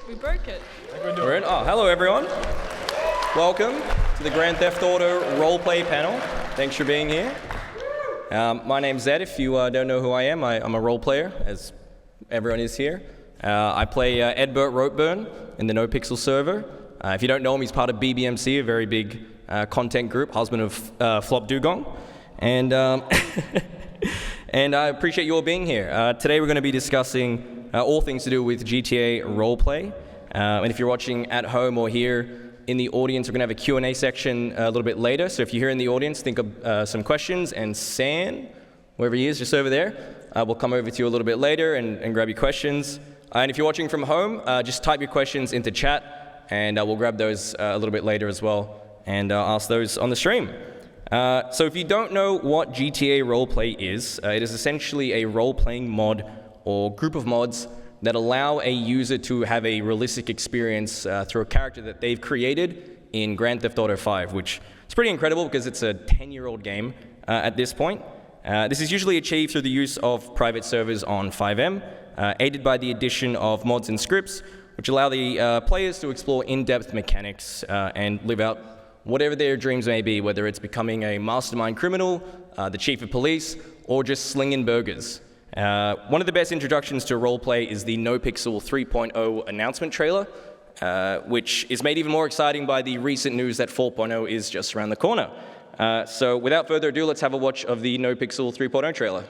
We broke it. We're in. Oh, hello everyone. Welcome to the Grand Theft Auto Roleplay Panel. Thanks for being here. My name's Zed. If you don't know who I am, I'm a role player, as everyone is here. I play Edbert Ropeburn in the NoPixel server. If you don't know him, he's part of BBMC, a very big content group, husband of Flop Dugong. And, and I appreciate you all being here. Today we're going to be discussing all things to do with GTA roleplay. And if you're watching at home or here in the audience, we're going to have a Q&A section a little bit later. So if you're here in the audience, think of some questions, and San, wherever he is, just over there, we'll come over to you a little bit later and grab your questions. And if you're watching from home, just type your questions into chat, and we'll grab those a little bit later as well, and ask those on the stream. So if you don't know what GTA roleplay is, it is essentially a role-playing mod or group of mods that allow a user to have a realistic experience through a character that they've created in Grand Theft Auto 5, which is pretty incredible because it's a 10-year-old game at this point. This is usually achieved through the use of private servers on 5M, aided by the addition of mods and scripts, which allow the players to explore in-depth mechanics and live out whatever their dreams may be, whether it's becoming a mastermind criminal, the chief of police, or just slinging burgers. One of the best introductions to roleplay is the NoPixel 3.0 announcement trailer, which is made even more exciting by the recent news that 4.0 is just around the corner. So without further ado, let's have a watch of the NoPixel 3.0 trailer.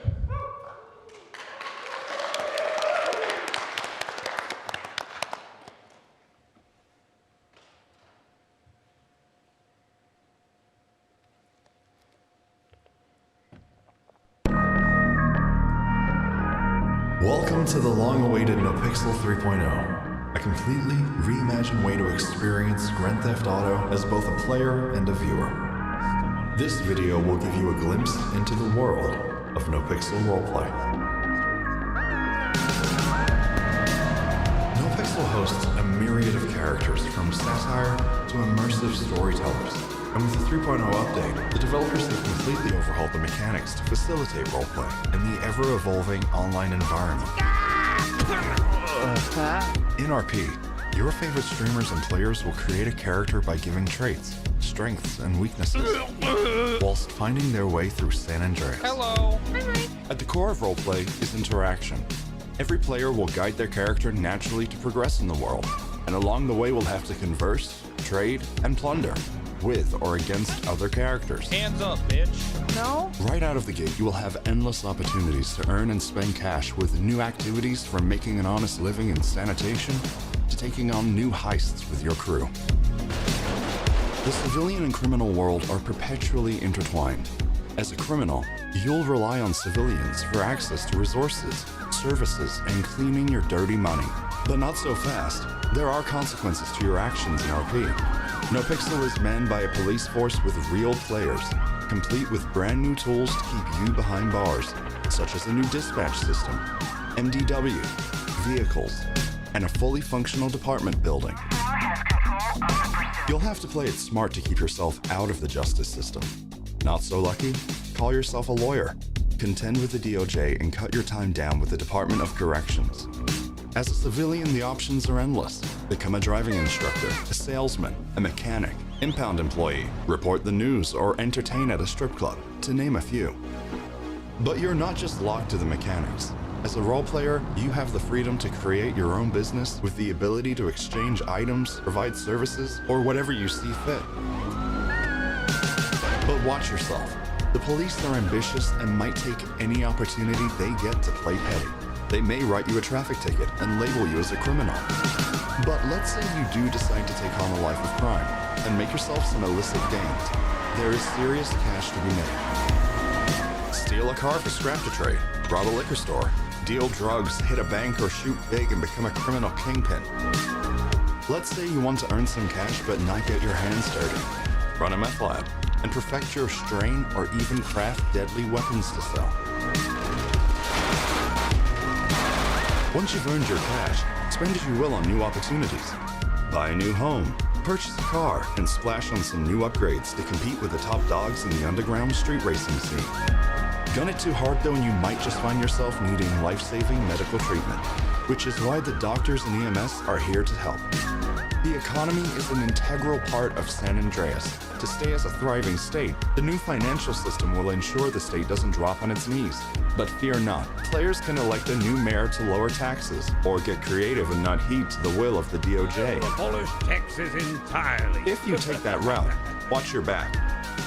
Welcome to the long-awaited NoPixel 3.0, a completely reimagined way to experience Grand Theft Auto as both a player and a viewer. This video will give you a glimpse into the world of NoPixel roleplay. NoPixel hosts a myriad of characters, from satire to immersive storytellers. And with the 3.0 update, the developers have completely overhauled the mechanics to facilitate roleplay in the ever-evolving online environment. In RP, your favorite streamers and players will create a character by giving traits, strengths, and weaknesses, whilst finding their way through San Andreas. Hello! At the core of roleplay is interaction. Every player will guide their character naturally to progress in the world, and along the way will have to converse, trade, and plunder, with or against other characters. Hands up, bitch. No? Right out of the gate, you will have endless opportunities to earn and spend cash with new activities, from making an honest living in sanitation to taking on new heists with your crew. The civilian and criminal world are perpetually intertwined. As a criminal, you'll rely on civilians for access to resources, services, and cleaning your dirty money. But not so fast. There are consequences to your actions in RP. NoPixel is manned by a police force with real players, complete with brand new tools to keep you behind bars, such as a new dispatch system, MDW, vehicles, and a fully functional department building. You'll have to play it smart to keep yourself out of the justice system. Not so lucky? Call yourself a lawyer, contend with the DOJ, and cut your time down with the Department of Corrections. As a civilian, the options are endless. Become a driving instructor, a salesman, a mechanic, impound employee, report the news, or entertain at a strip club, to name a few. But you're not just locked to the mechanics. As a role player, you have the freedom to create your own business with the ability to exchange items, provide services, or whatever you see fit. But watch yourself. The police are ambitious and might take any opportunity they get to play petty. They may write you a traffic ticket and label you as a criminal. But let's say you do decide to take on a life of crime and make yourself some illicit gains. There is serious cash to be made. Steal a car for scrap to trade, rob a liquor store, deal drugs, hit a bank, or shoot big and become a criminal kingpin. Let's say you want to earn some cash but not get your hands dirty. Run a meth lab and perfect your strain, or even craft deadly weapons to sell. Once you've earned your cash, spend as you will on new opportunities. Buy a new home, purchase a car, and splash on some new upgrades to compete with the top dogs in the underground street racing scene. Gun it too hard though, and you might just find yourself needing life-saving medical treatment. which is why the doctors and EMS are here to help. The economy is an integral part of San Andreas. To stay as a thriving state, the new financial system will ensure the state doesn't drop on its knees. But fear not, players can elect a new mayor to lower taxes, or get creative and not heed to the will of the DOJ. Abolish taxes entirely. If you take that route, watch your back.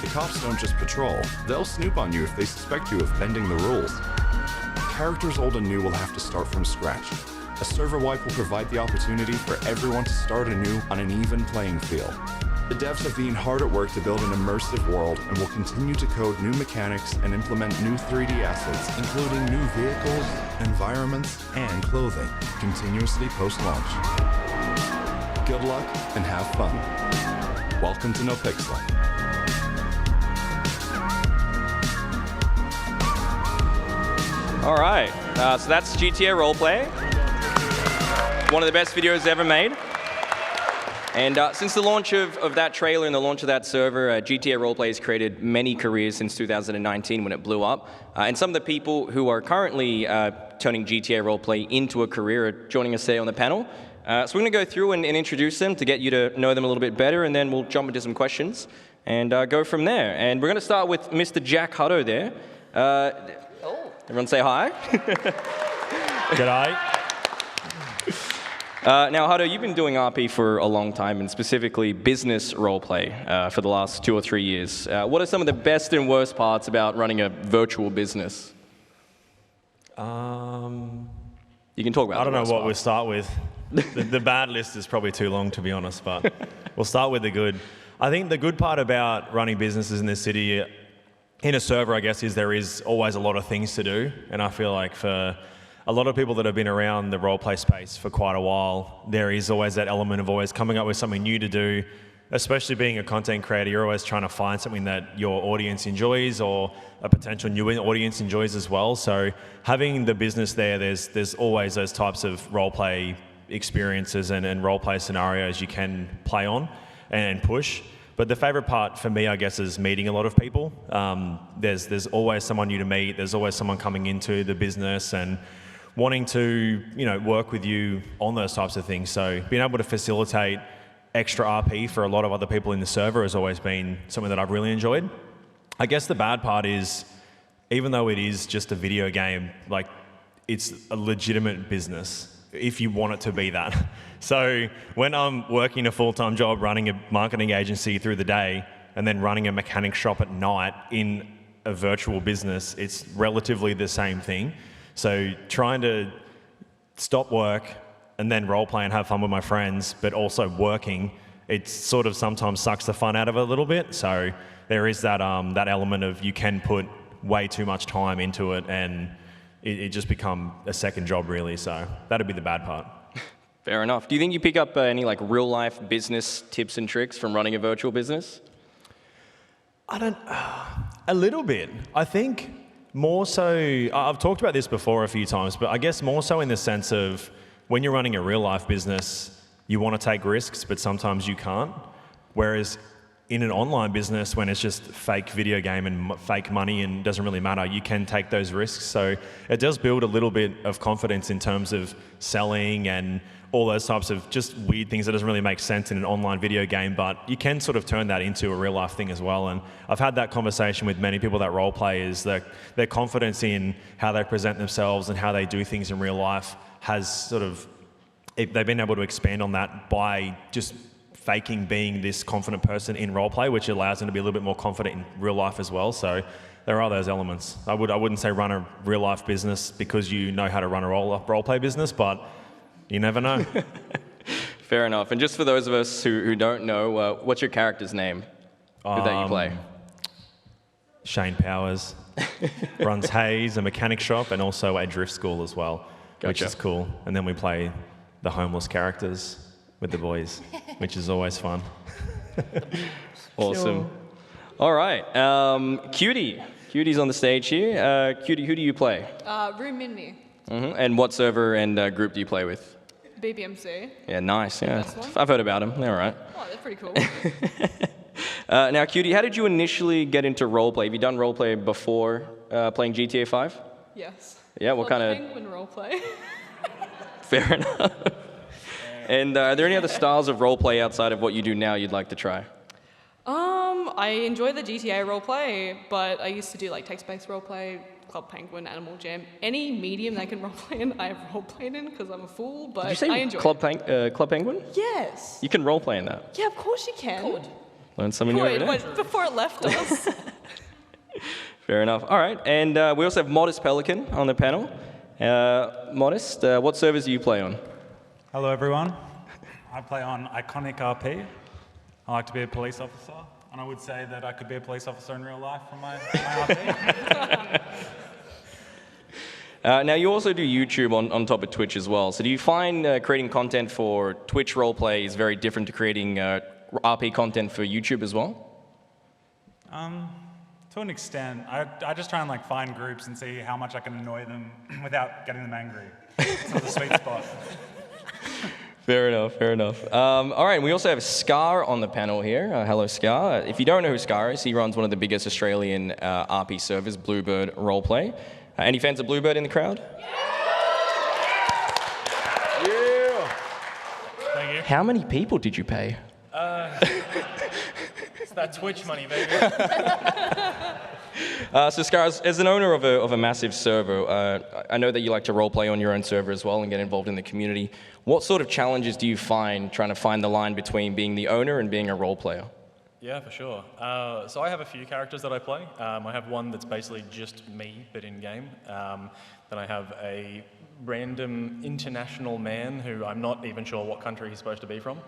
The cops don't just patrol, they'll snoop on you if they suspect you of bending the rules. Characters old and new will have to start from scratch. A server wipe will provide the opportunity for everyone to start anew on an even playing field. The devs have been hard at work to build an immersive world and will continue to code new mechanics and implement new 3D assets, including new vehicles, environments, and clothing, continuously post-launch. Good luck and have fun. Welcome to NoPixel. All right, so that's GTA Roleplay. One of the best videos ever made. And since the launch of that trailer and the launch of that server, GTA Roleplay has created many careers since 2019 when it blew up. And some of the people who are currently turning GTA Roleplay into a career are joining us today on the panel. So we're going to go through and introduce them to get you to know them a little bit better, and then we'll jump into some questions and go from there. And we're going to start with Mr. Jackhuddo there. Everyone say hi. G'day. Now, Huddo, you've been doing RP for a long time, and specifically business roleplay for the last 2 or 3 years. What are some of the best and worst parts about running a virtual business? You can talk about I don't know what we'll start with. The bad list is probably too long, to be honest, but we'll start with the good. I think the good part about running businesses in this city, in a server, I guess, is there is always a lot of things to do, and I feel like for a lot of people that have been around the roleplay space for quite a while, there is always that element of always coming up with something new to do. Especially being a content creator, you're always trying to find something that your audience enjoys or a potential new audience enjoys as well. So having the business there, there's always those types of roleplay experiences and roleplay scenarios you can play on and push. But the favorite part for me, I guess, is meeting a lot of people. There's always someone new to meet. There's always someone coming into the business and wanting to, work with you on those types of things. So being able to facilitate extra RP for a lot of other people in the server has always been something that I've really enjoyed. I guess the bad part is, even though it is just a video game, like, it's a legitimate business if you want it to be that. So when I'm working a full-time job running a marketing agency through the day and then running a mechanic shop at night in a virtual business, it's relatively the same thing. So trying to stop work and then role play and have fun with my friends, but also working, it sort of sometimes sucks the fun out of it a little bit. So there is that that element of you can put way too much time into it and it just become a second job really. So that'd be the bad part. Fair enough. Do you think you pick up any real life business tips and tricks from running a virtual business? A little bit. I think more so, I've talked about this before a few times, but I guess more so in the sense of when you're running a real life business, you want to take risks, but sometimes you can't. Whereas in an online business, when it's just fake video game and fake money and doesn't really matter, you can take those risks. So it does build a little bit of confidence in terms of selling and all those types of just weird things that doesn't really make sense in an online video game, but you can sort of turn that into a real life thing as well. And I've had that conversation with many people that role play, is that their confidence in how they present themselves and how they do things in real life has sort of, they've been able to expand on that by just faking being this confident person in roleplay, which allows them to be a little bit more confident in real life as well. So there are those elements. I wouldn't say run a real life business because you know how to run a roleplay business, but you never know. Fair enough. And just for those of us who don't know, what's your character's name that you play? Shane Powers. Runs Hayes, a mechanic shop, and also a drift school as well, which is cool. And then we play the homeless characters with the boys, which is always fun. Awesome. Sure. All right. Cutie. Cutie's on the stage here. Cutie, who do you play? Room Minmi. Mm-hmm. And what server and group do you play with? BBMC. Yeah, nice. Yeah, I've heard about them. They're all right. Oh, they're pretty cool. Now, Cutie, how did you initially get into roleplay? Have you done roleplay before playing GTA 5? Yes. Yeah, what kind of... Penguin roleplay. Fair enough. And are there any other styles of roleplay outside of what you do now you'd like to try? I enjoy the GTA roleplay, but I used to do like text-based roleplay, Club Penguin, Animal Jam. Any medium they can roleplay in, I have roleplayed in because I'm a fool, but Did you say I enjoy Club it. Penguin? Yes. You can roleplay in that. Yeah, of course you can. Learn something new every day. Wait, before it left us. Fair enough. All right, and we also have ModestPelican on the panel. Modest, what servers do you play on? Hello, everyone. I play on Iconic RP. I like to be a police officer, and I would say that I could be a police officer in real life from my RP. Now, you also do YouTube on top of Twitch as well. So do you find creating content for Twitch roleplay is very different to creating RP content for YouTube as well? To an extent. I just try and like find groups and see how much I can annoy them without getting them angry. It's not the sweet spot. Fair enough, fair enough. All right, and we also have Scar on the panel here. Hello, Scar. If you don't know who Scar is, he runs one of the biggest Australian RP servers, Bluebird Roleplay. Any fans of Bluebird in the crowd? Yeah! Thank you. How many people did you pay? It's that Twitch money, baby. So Scar, as an owner of a massive server, I know that you like to roleplay on your own server as well and get involved in the community. What sort of challenges do you find trying to find the line between being the owner and being a role player? Yeah, for sure. So I have a few characters that I play. I have one that's basically just me, but in-game. Then I have a random international man who I'm not even sure what country he's supposed to be from.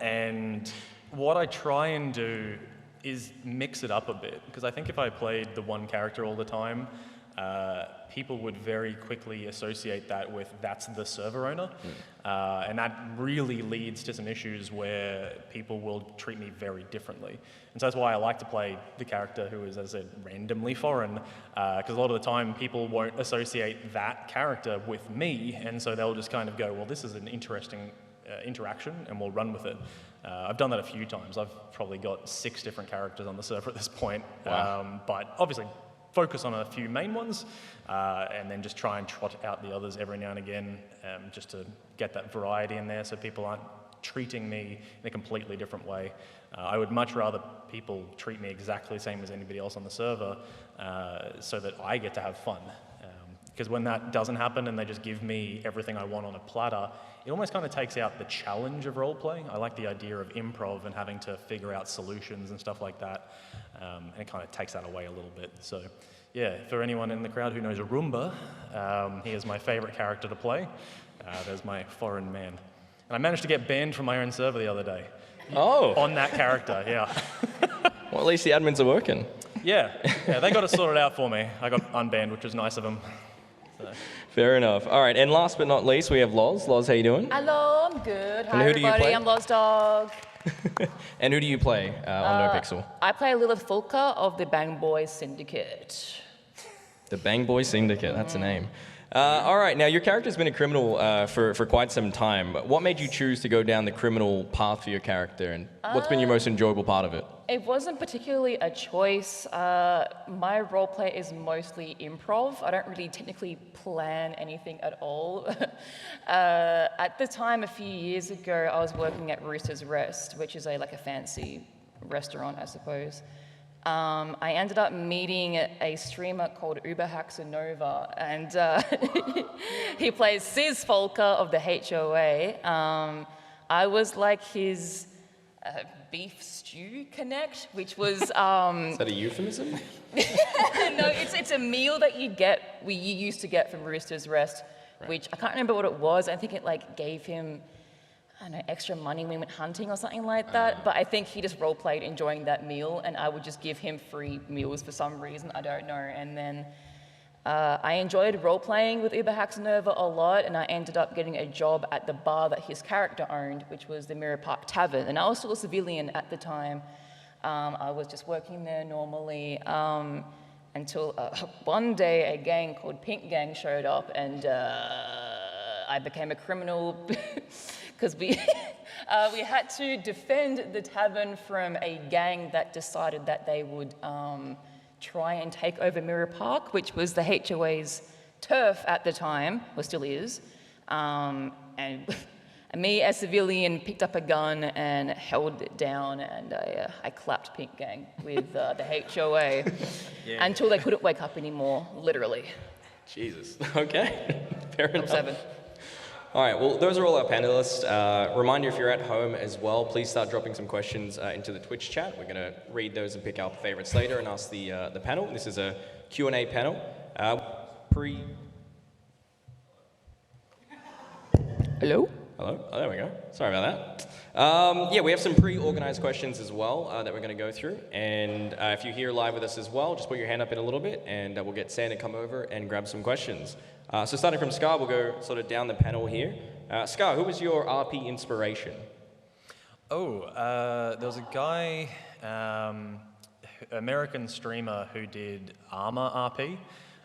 And what I try and do is mix it up a bit, because I think if I played the one character all the time, people would very quickly associate that with that's the server owner. And that really leads to some issues where people will treat me very differently. And so that's why I like to play the character who is, as I said, randomly foreign, because a lot of the time people won't associate that character with me, and so they'll just kind of go, well, this is an interesting interaction, and we'll run with it. I've done that a few times. I've probably got 6 different characters on the server at this point. Wow. But obviously, focus on a few main ones, and then just try and trot out the others every now and again, just to get that variety in there so people aren't treating me in a completely different way. I would much rather people treat me exactly the same as anybody else on the server, so that I get to have fun. Because when that doesn't happen and they just give me everything I want on a platter, it almost kind of takes out the challenge of roleplay. I like the idea of improv and having to figure out solutions and stuff like that, and it kind of takes that away a little bit. So yeah, for anyone in the crowd who knows Roomba, he is my favorite character to play. There's my foreign man. And I managed to get banned from my own server the other day. Oh! On that character, yeah. Well, at least the admins are working. Yeah, they got it sorted out for me. I got unbanned, which was nice of them. So. Fair enough. All right, and last but not least, we have Loz. Loz, how you doing? Hello, I'm good. And Hi, who do you everybody. play? I'm Lozdog. And who do you play on NoPixel? I play Lilith Fulka of the Bang Boys Syndicate. The Bang Boy Syndicate, that's a name. All right, now your character's been a criminal for quite some time. What made you choose to go down the criminal path for your character, and what's been your most enjoyable part of it? It wasn't particularly a choice. My roleplay is mostly improv. I don't really technically plan anything at all. At the time, a few years ago, I was working at Rooster's Rest, which is like a fancy restaurant, I suppose. I ended up meeting a streamer called Uberhaxanova, and he plays Sis Folker of the HOA. I was like his beef stew connect, which was... Is that a euphemism? No, it's a meal that you used to get from Rooster's Rest, right. Which I can't remember what it was. I think it like gave him, I don't know, extra money when we went hunting or something like that. But I think he just role-played enjoying that meal, and I would just give him free meals for some reason, I don't know. And then I enjoyed role-playing with Uberhaxanova a lot, and I ended up getting a job at the bar that his character owned, which was the Mirror Park Tavern. And I was still a civilian at the time. I was just working there normally until one day a gang called Pink Gang showed up, and I became a criminal because we had to defend the tavern from a gang that decided that they would try and take over Mirror Park, which was the HOA's turf at the time, or still is. And me, as civilian, picked up a gun and held it down, and I clapped Pink Gang with the HOA until they couldn't wake up anymore, literally. Jesus. Okay. Fair enough. 7. All right, well, those are all our panelists. Reminder, if you're at home as well, please start dropping some questions into the Twitch chat. We're going to read those and pick our favorites later and ask the panel. This is a Q&A panel. Hello? Hello? Oh, there we go. Sorry about that. Yeah, we have some pre-organized questions as well that we're going to go through. And if you're here live with us as well, just put your hand up in a little bit, and we'll get Sam to come over and grab some questions. So starting from Scar, we'll go sort of down the panel here. Scar, who was your RP inspiration? There was a guy, American streamer who did Armor RP,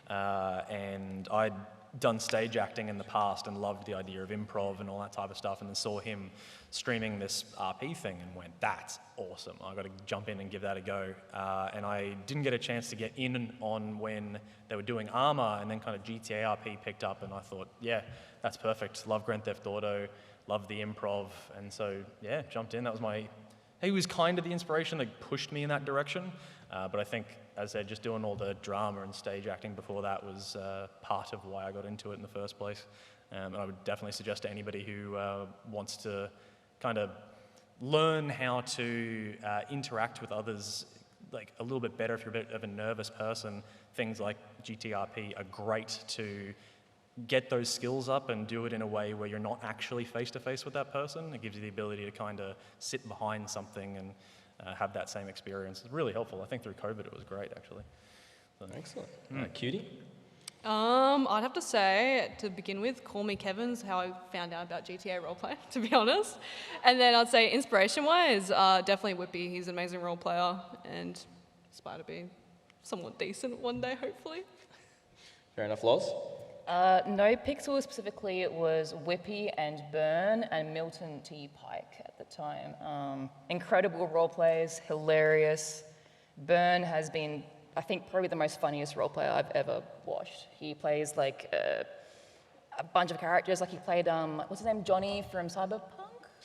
and I'd done stage acting in the past and loved the idea of improv and all that type of stuff, and then saw him streaming this RP thing and went, that's awesome, I've got to jump in and give that a go. And I didn't get a chance to get in on when they were doing Armor, and then kind of GTA RP picked up, and I thought, yeah, that's perfect. Love Grand Theft Auto, love the improv, and so, yeah, jumped in. That was he was kind of the inspiration that pushed me in that direction, but I think, as I said, just doing all the drama and stage acting before that was part of why I got into it in the first place. And I would definitely suggest to anybody who wants to kind of learn how to interact with others like a little bit better if you're a bit of a nervous person, things like GTRP are great to get those skills up and do it in a way where you're not actually face-to-face with that person. It gives you the ability to kind of sit behind something and have that same experience. It's really helpful. I think through COVID it was great, actually. So. Excellent. Cutie? I'd have to say, to begin with, Call Me Kevin's how I found out about GTA roleplay, to be honest. And then I'd say inspiration-wise, definitely Whippy. He's an amazing role player and aspire to be somewhat decent one day, hopefully. Fair enough, Loz? No pixel specifically, it was Whippy and Burn and Milton T. Pike at the time. Incredible role plays, hilarious. Burn has been, I think, probably the most funniest role player I've ever watched. He plays like a bunch of characters, like he played, what's his name, Johnny from Cyberpunk?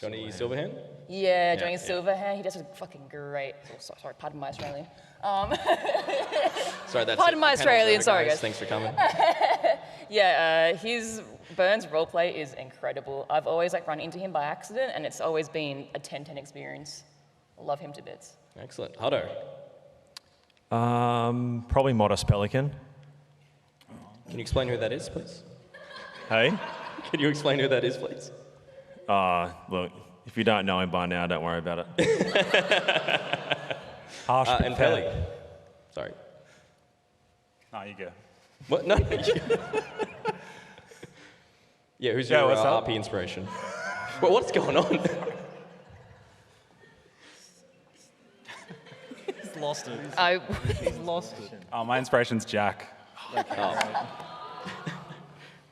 Johnny Silverhand? Yeah, Johnny Silverhand. He does it fucking great. Oh, sorry, pardon my Australian. Sorry, that's pardon my Australian, sorry guys. Thanks for coming. Yeah, his Burns roleplay is incredible. I've always run into him by accident, and it's always been a 10/10 experience. Love him to bits. Excellent. Huddo? Probably ModestPelican. Can you explain who that is, please? Hey? Can you explain who that is, please? Look, if you don't know him by now, don't worry about it. Harsh but and fair. Pelly. Sorry. No, you go. What? No. Yeah, who's your what's up? RP inspiration? Well, what's going on? He's lost it. He's lost it. Oh, my inspiration's Jack. Oh.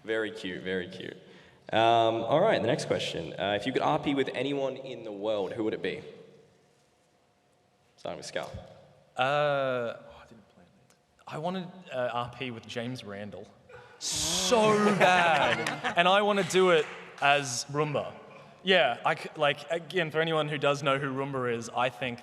Very cute, very cute. All right, the next question. If you could RP with anyone in the world, who would it be? Starting with Scal. I wanted RP with James Randall so bad, and I want to do it as Roomba. Yeah, again, for anyone who does know who Roomba is, I think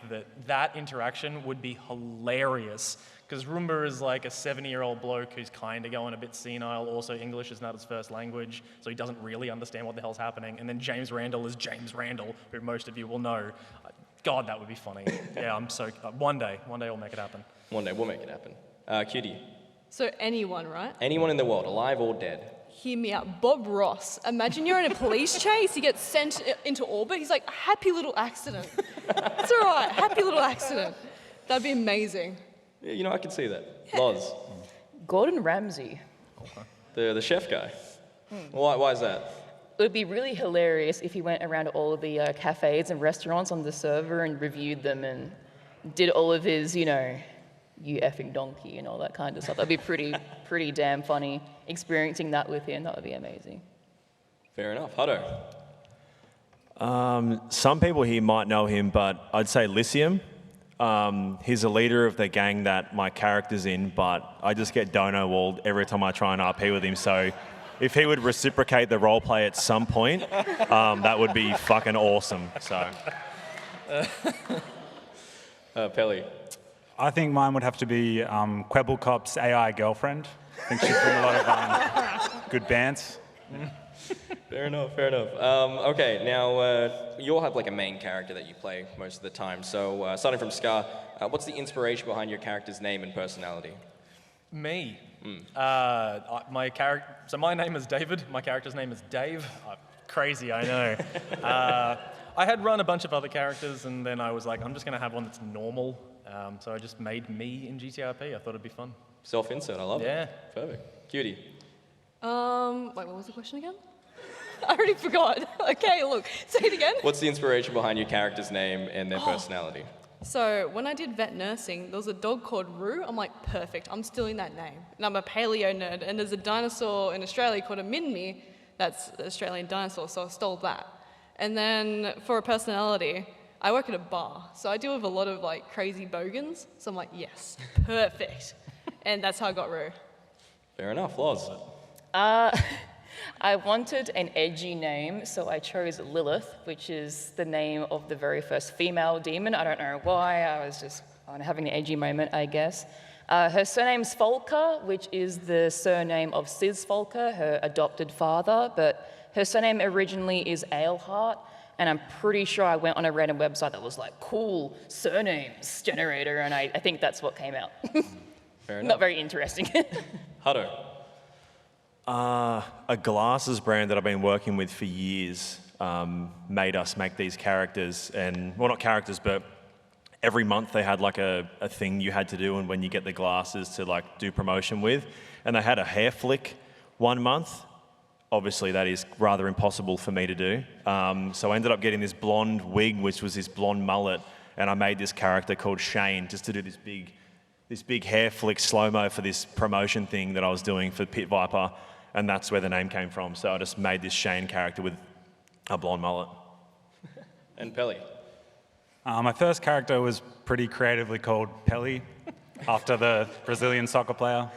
that interaction would be hilarious, because Roomba is like a 70-year-old bloke who's kind of going a bit senile. Also, English is not his first language, so he doesn't really understand what the hell's happening. And then James Randall is James Randall, who most of you will know. God, that would be funny. Yeah, I'm so... one day we'll make it happen. One day we'll make it happen. Cutie. So anyone, right? Anyone in the world, alive or dead? Hear me out. Bob Ross. Imagine you're in a police chase, he gets sent into orbit. He's like, happy little accident. It's all right, happy little accident. That'd be amazing. Yeah, you know, I can see that. Loz. Gordon Ramsay. The chef guy. Why is that? It would be really hilarious if he went around to all of the cafes and restaurants on the server and reviewed them and did all of his, you effing donkey and all that kind of stuff. That'd be pretty damn funny. Experiencing that with him, that would be amazing. Fair enough. Huddo. Some people here might know him, but I'd say Lysium. He's a leader of the gang that my character's in, but I just get dono-walled every time I try and RP with him, so if he would reciprocate the role play at some point, that would be fucking awesome. So, Pelly. I think mine would have to be Kwebbelkop's AI girlfriend. I think she'd bring a lot of good bands. Fair enough, fair enough. Okay, now you all have like a main character that you play most of the time. So starting from Scar, what's the inspiration behind your character's name and personality? Me. So my name is David. My character's name is Dave. Crazy, I know. I had run a bunch of other characters, and then I was like, I'm just going to have one that's normal. So I just made me in GTRP. I thought it'd be fun. Self-insert, I love it. Yeah. Perfect. Cutie. Wait, what was the question again? I already forgot. Okay, look, say it again. What's the inspiration behind your character's name and their personality? So when I did vet nursing, there was a dog called Roo. I'm like, perfect, I'm stealing that name. And I'm a paleo nerd, and there's a dinosaur in Australia called a Minmi, that's an Australian dinosaur, so I stole that. And then for a personality, I work at a bar, so I deal with a lot of like crazy bogans, so I'm like, yes, perfect. And that's how I got Roo. Fair enough, Loz. I wanted an edgy name, so I chose Lilith, which is the name of the very first female demon. I don't know why, I was just having an edgy moment, I guess. Her surname's Folker, which is the surname of Sis Folker, her adopted father, but her surname originally is Aleheart, and I'm pretty sure I went on a random website that was like, cool, surnames generator, and I think that's what came out. Fair enough. Not very interesting. Huddo. A glasses brand that I've been working with for years made us make these characters, and well, not characters, but every month they had like a thing you had to do, and when you get the glasses to like do promotion with, and they had a hair flick one month. Obviously, that is rather impossible for me to do. So I ended up getting this blonde wig, which was this blonde mullet, and I made this character called Shane just to do this big hair flick slow-mo for this promotion thing that I was doing for Pit Viper, and that's where the name came from. So I just made this Shane character with a blonde mullet. And Pelly. My first character was pretty creatively called Pelly, after the Brazilian soccer player.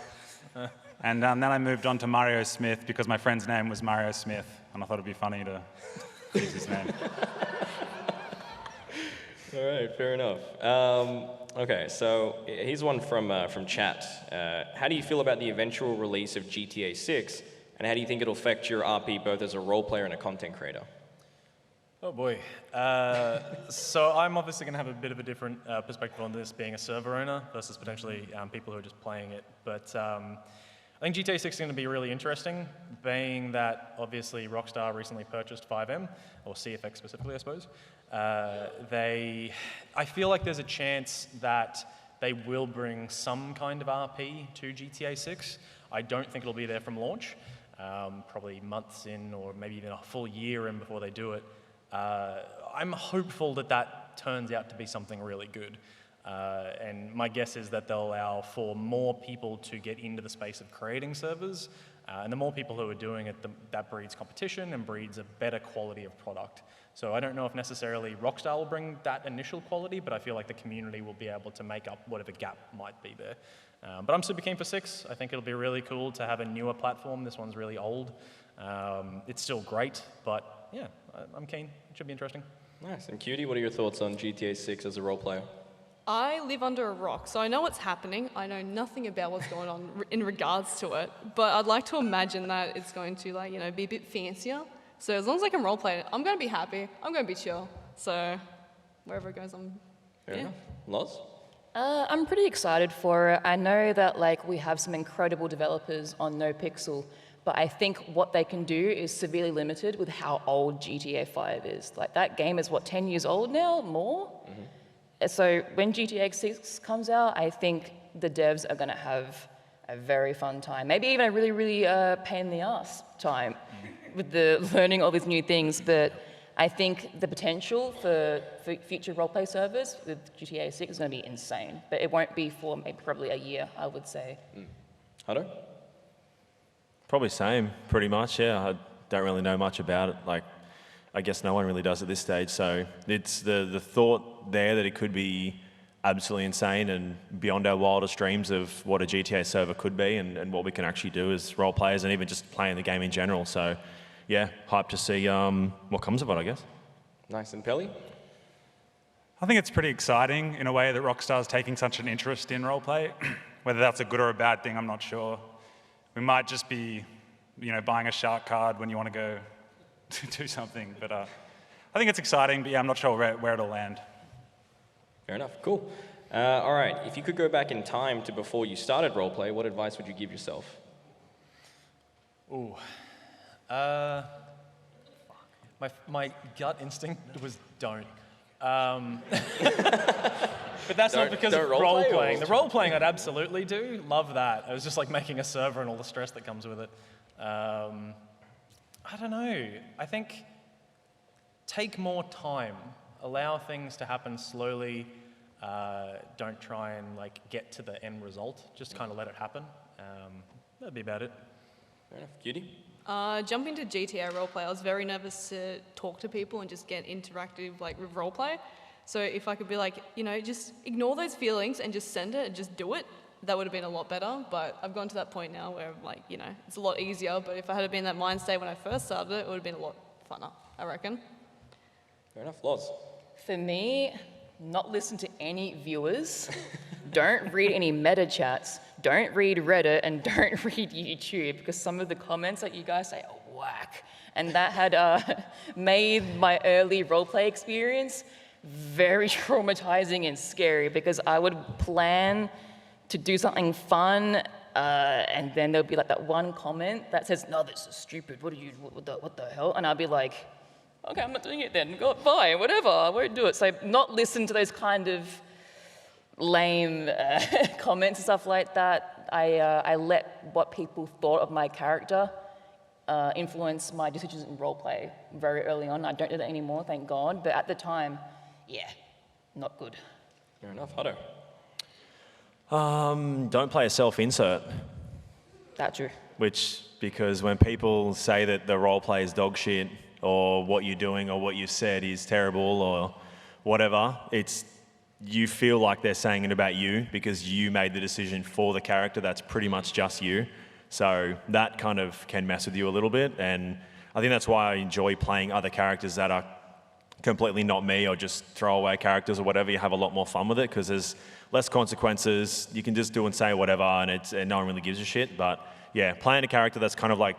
And then I moved on to Mario Smith because my friend's name was Mario Smith, and I thought it'd be funny to use his name. All right, fair enough. Okay, so here's one from chat. How do you feel about the eventual release of GTA 6, and how do you think it'll affect your RP both as a role player and a content creator? Oh boy. So I'm obviously going to have a bit of a different perspective on this, being a server owner versus potentially people who are just playing it. But I think GTA 6 is going to be really interesting, being that obviously Rockstar recently purchased 5M, or CFX specifically, I suppose. I feel like there's a chance that they will bring some kind of RP to GTA 6. I don't think it'll be there from launch, probably months in or maybe even a full year in before they do it. I'm hopeful that that turns out to be something really good. And my guess is that they'll allow for more people to get into the space of creating servers. And the more people who are doing it, that breeds competition and breeds a better quality of product. So I don't know if necessarily Rockstar will bring that initial quality, but I feel like the community will be able to make up whatever gap might be there. But I'm super keen for 6. I think it'll be really cool to have a newer platform. This one's really old. It's still great, but yeah, I'm keen. It should be interesting. Nice. And Cutie, what are your thoughts on GTA 6 as a role player? I live under a rock, so I know what's happening. I know nothing about what's going on in regards to it, but I'd like to imagine that it's going to, like, be a bit fancier. So as long as I can roleplay it, I'm going to be happy. I'm going to be chill. So wherever it goes, Fair enough. Loz? I'm pretty excited for it. I know that we have some incredible developers on NoPixel, but I think what they can do is severely limited with how old GTA 5 is. That game is, 10 years old now? More? Mm-hmm. So when GTA 6 comes out, I think the devs are going to have a very fun time. Maybe even a really, really pain in the ass time with the learning all these new things. But I think the potential for future roleplay servers with GTA 6 is going to be insane. But it won't be for maybe probably a year, I would say. Huddo? Probably same, pretty much, yeah. I don't really know much about it. I guess no one really does at this stage, so it's the thought there that it could be absolutely insane and beyond our wildest dreams of what a GTA server could be and what we can actually do as role players and even just playing the game in general. So, yeah, hyped to see what comes of it, I guess. Nice. And Pelly? I think it's pretty exciting in a way that Rockstar's taking such an interest in roleplay. Whether that's a good or a bad thing, I'm not sure. We might just be, buying a shark card when you want to go do something. But I think it's exciting, but yeah, I'm not sure where it'll land. Fair enough. Cool. All right. If you could go back in time to before you started roleplay, what advice would you give yourself? Ooh. My gut instinct was don't. But that's not because of role-playing. The role-playing I'd absolutely do. Love that. It was just like making a server and all the stress that comes with it. I don't know. I think take more time. Allow things to happen slowly. Don't try and get to the end result. Just kind of let it happen. That'd be about it. Fair enough. Cutie? Jump into GTA roleplay. I was very nervous to talk to people and just get interactive with roleplay. So if I could be just ignore those feelings and just send it and just do it, that would have been a lot better. But I've gone to that point now where it's a lot easier. But if I had been in that mind state when I first started it would have been a lot funner, I reckon. Fair enough. Loz? For me, not listen to any viewers, don't read any meta chats, don't read Reddit, and don't read YouTube, because some of the comments that you guys say are whack. And that had made my early roleplay experience very traumatizing and scary, because I would plan to do something fun, and then there'll be that one comment that says, "No, this is stupid. What the hell?" And I'll be like, "Okay, I'm not doing it then. Go bye, whatever. I won't do it." So not listen to those kind of lame comments and stuff like that. I let what people thought of my character influence my decisions in roleplay very early on. I don't do that anymore, thank God. But at the time, yeah, not good. Fair enough. Huddo? Don't play a self-insert. That's true. Because when people say that the roleplay is dog shit, or what you're doing or what you said is terrible or whatever, you feel like they're saying it about you because you made the decision for the character that's pretty much just you. So that kind of can mess with you a little bit, and I think that's why I enjoy playing other characters that are completely not me or just throwaway characters or whatever. You have a lot more fun with it because there's less consequences. You can just do and say whatever and no one really gives a shit. But yeah, playing a character that's kind of like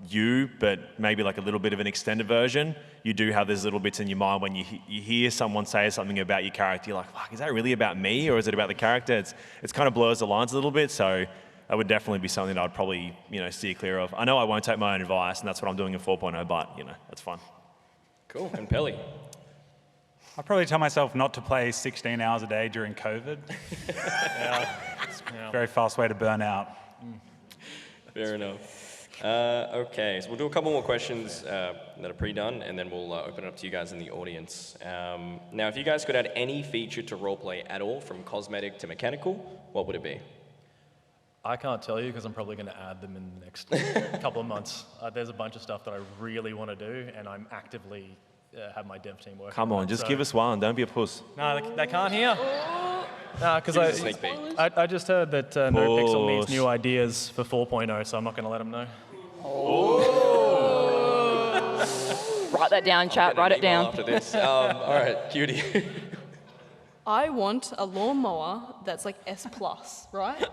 you, but maybe a little bit of an extended version, you do have these little bits in your mind when you hear someone say something about your character, you're like, fuck, is that really about me or is it about the character? It's kind of blurs the lines a little bit, so that would definitely be something that I'd probably, steer clear of. I know I won't take my own advice, and that's what I'm doing in 4.0, but, that's fun. Cool. And Pelly? I'd probably tell myself not to play 16 hours a day during COVID. Very fast way to burn out. Fair enough. Okay, so we'll do a couple more questions that are pre-done, and then we'll open it up to you guys in the audience. Now, if you guys could add any feature to roleplay at all, from cosmetic to mechanical, what would it be? I can't tell you because I'm probably going to add them in the next couple of months. There's a bunch of stuff that I really want to do, and I'm actively have my dev team working. Come on, just give us one. Don't be a puss. No, they can't hear. No, because I just heard that NoPixel needs new ideas for 4.0, so I'm not going to let them know. Write that down, chat. Write it down. After this. All right, Cutie. I want a lawnmower that's S+, right?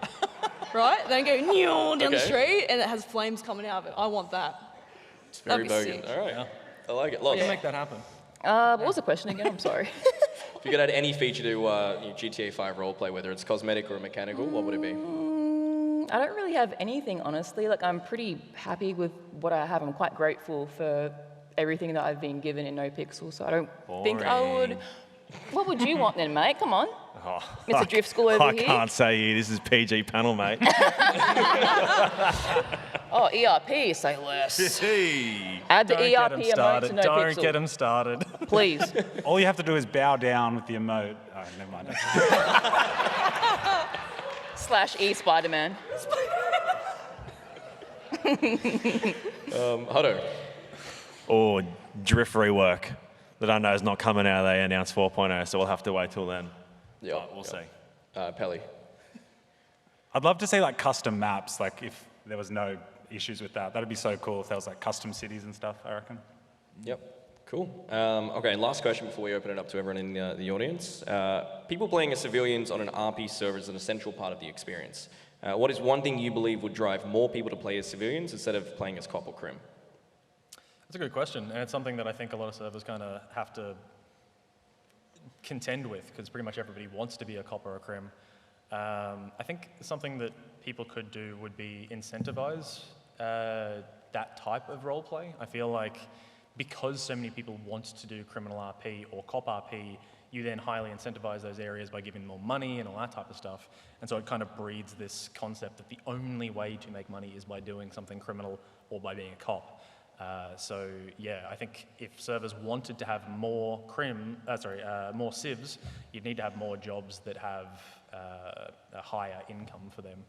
Right? Then go down the street and it has flames coming out of it. I want that. It's very That'd be bogan. sick. All right. Yeah. I like it. Lots. How do you make that happen? What was the question again? I'm sorry. If you could add any feature to GTA 5 roleplay, whether it's cosmetic or mechanical, what would it be? I don't really have anything, honestly. I'm pretty happy with what I have. I'm quite grateful for everything that I've been given in NoPixel, so I don't think I would... What would you want then, mate? Come on. Mr. Drift School over here. I can't say you. This is PG panel, mate. Oh, ERP, say less. Add the Don't ERP get 'em emote started. to NoPixel. Don't get them started. Please. All you have to do is bow down with the emote. Oh, never mind. /E Spider-Man. Huddo. Or drift rework that I know is not coming out. They announced 4.0, so we'll have to wait till then. Yeah, but we'll see. Pelly. I'd love to see like custom maps, like if there was no issues with that. That'd be so cool if there was like custom cities and stuff, I reckon. Yep. Cool. Okay, last question before we open it up to everyone in the audience. People playing as civilians on an RP server is an essential part of the experience. What is one thing you believe would drive more people to play as civilians instead of playing as Cop or Crim? That's a good question, and it's something that I think a lot of servers kind of have to contend with, because pretty much everybody wants to be a Cop or a Crim. I think something that people could do would be incentivize that type of roleplay. I feel like because so many people want to do criminal RP or Cop RP, you then highly incentivize those areas by giving them more money and all that type of stuff. And so it kind of breeds this concept that the only way to make money is by doing something criminal or by being a cop. So yeah, I think if servers wanted to have more more civs, you'd need to have more jobs that have a higher income for them.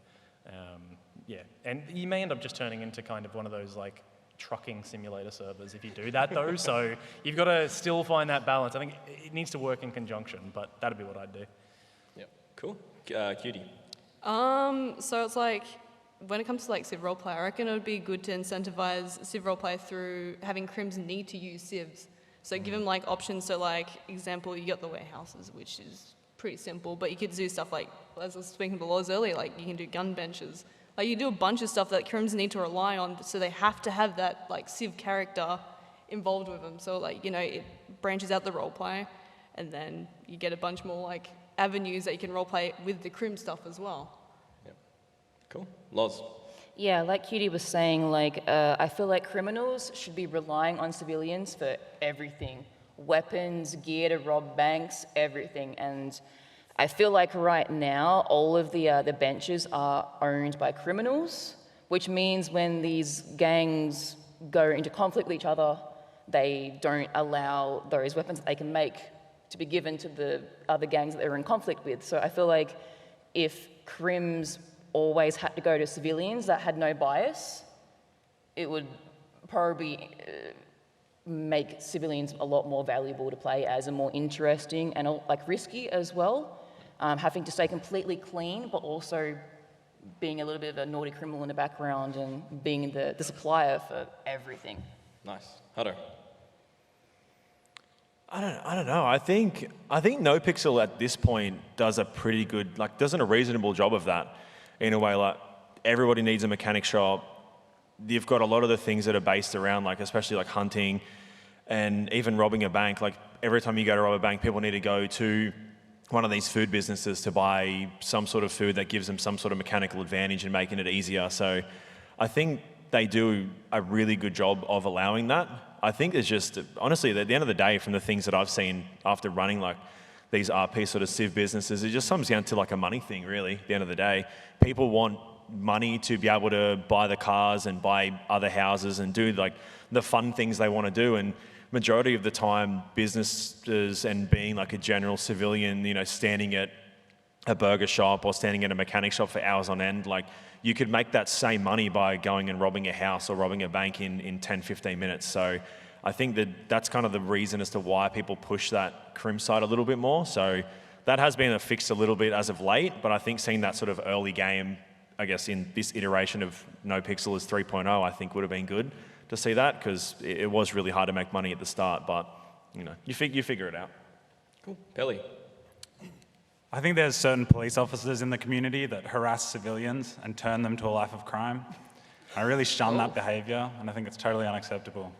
Yeah, and you may end up just turning into kind of one of those like trucking simulator servers if you do that though. So you've got to still find that balance. I think it needs to work in conjunction, but that'd be what I'd do. Yep. Cool. Cutie. So it's like, when it comes to like Civ roleplay, I reckon it would be good to incentivize Civ roleplay through having Crims need to use Civs. So give them like options. So like, example, you got the warehouses, which is pretty simple, but you could do stuff like, as I was speaking of the laws earlier, like you can do gun benches. Like you do a bunch of stuff that Crims need to rely on, so they have to have that like Civ character involved with them. So like, you know, it branches out the roleplay, and then you get a bunch more like avenues that you can roleplay with the Crim stuff as well. Cool. Loz. Yeah, like Cutie was saying, like I feel like criminals should be relying on civilians for everything. Weapons, gear to rob banks, everything. And I feel like right now, all of the benches are owned by criminals, which means when these gangs go into conflict with each other, they don't allow those weapons that they can make to be given to the other gangs that they're in conflict with. So I feel like if Crims always had to go to civilians that had no bias, it would probably make civilians a lot more valuable to play as, and more interesting and like risky as well. Having to stay completely clean, but also being a little bit of a naughty criminal in the background and being the supplier for everything. Nice. Huddo. I don't know. I think NoPixel at this point does a pretty good, like, does a reasonable job of that. In a way, like, everybody needs a mechanic shop. You've got a lot of the things that are based around, like, especially like hunting and even robbing a bank. Like, every time you go to rob a bank, people need to go to one of these food businesses to buy some sort of food that gives them some sort of mechanical advantage and making it easier. So I think they do a really good job of allowing that. I think it's just, honestly, at the end of the day, from the things that I've seen after running like these RP sort of Civ businesses, it just comes down to like a money thing, really, at the end of the day. People want money to be able to buy the cars and buy other houses and do like the fun things they want to do. And majority of the time, businesses and being like a general civilian, you know, standing at a burger shop or standing at a mechanic shop for hours on end, like you could make that same money by going and robbing a house or robbing a bank in 10, 15 minutes. So I think that's kind of the reason as to why people push that Crim side a little bit more. So that has been fixed a little bit as of late, but I think seeing that sort of early game, I guess in this iteration of NoPixel as 3.0, I think would have been good to see that, because it was really hard to make money at the start, but you know, you figure it out. Cool. Pelly. I think there's certain police officers in the community that harass civilians and turn them to a life of crime. I really shun that behavior, and I think it's totally unacceptable.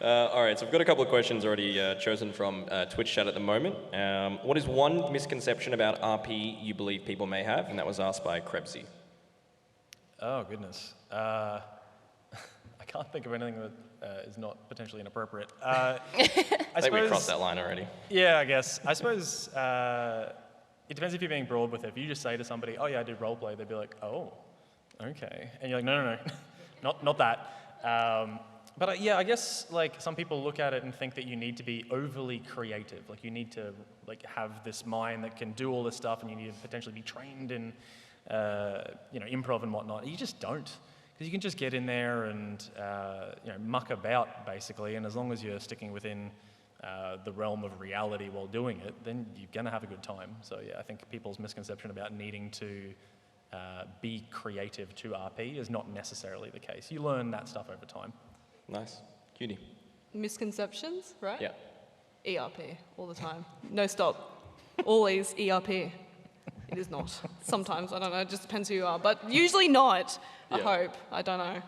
All right, so we've got a couple of questions already chosen from Twitch chat at the moment. What is one misconception about RP you believe people may have? And that was asked by Krebsy. Oh, goodness. I can't think of anything that is not potentially inappropriate. I think we crossed that line already. Yeah, I guess. I suppose it depends if you're being broad with it. If you just say to somebody, oh, yeah, I do roleplay, they'd be like, oh, okay. And you're like, no, not that. But yeah, I guess like some people look at it and think that you need to be overly creative. Like you need to like have this mind that can do all this stuff, and you need to potentially be trained in improv and whatnot. You just don't, because you can just get in there and muck about basically. And as long as you're sticking within the realm of reality while doing it, then you're going to have a good time. So yeah, I think people's misconception about needing to be creative to RP is not necessarily the case. You learn that stuff over time. Nice. Cutie. Misconceptions, right? Yeah. ERP, all the time. No stop. Always ERP. It is not. Sometimes, I don't know, it just depends who you are. But usually not, I hope. I don't know.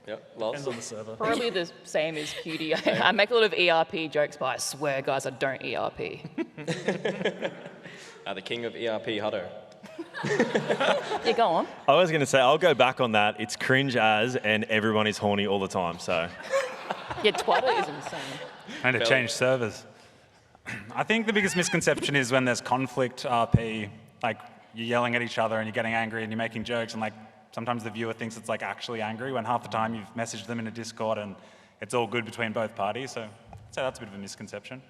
Yep. Depends on the server. Probably the same as Cutie. I make a lot of ERP jokes, but I swear, guys, I don't ERP. The king of ERP, Huddo. Yeah, go on. I was going to say, I'll go back on that. It's cringe as, and everyone is horny all the time, so. Yeah, Twitter is insane. And to change servers. I think the biggest misconception is when there's conflict RP, like you're yelling at each other and you're getting angry and you're making jokes, and like sometimes the viewer thinks it's like actually angry when half the time you've messaged them in a Discord and it's all good between both parties. So I'd say that's a bit of a misconception.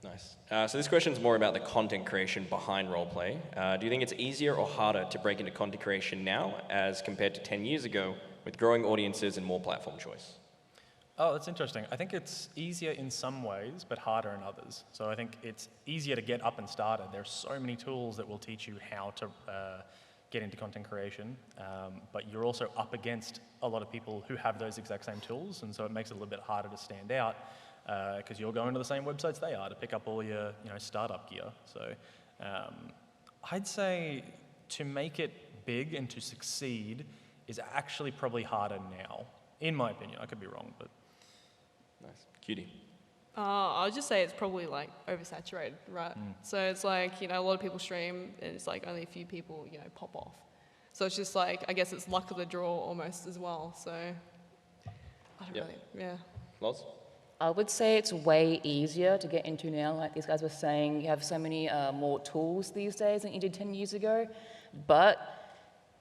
Nice. So this question is more about the content creation behind roleplay. Do you think it's easier or harder to break into content creation now as compared to 10 years ago with growing audiences and more platform choice? Oh, that's interesting. I think it's easier in some ways, but harder in others. So I think it's easier to get up and started. There's so many tools that will teach you how to get into content creation, but you're also up against a lot of people who have those exact same tools, and so it makes it a little bit harder to stand out because you're going to the same websites they are to pick up all your startup gear. So I'd say to make it big and to succeed is actually probably harder now, in my opinion. I could be wrong, but. Nice. Cutie. I would just say it's probably like oversaturated, right? So it's like, a lot of people stream and it's like only a few people, pop off. So it's just like, I guess it's luck of the draw almost as well. So I don't really, yeah. Loz? I would say it's way easier to get into now. Like these guys were saying, you have so many more tools these days than you did 10 years ago. But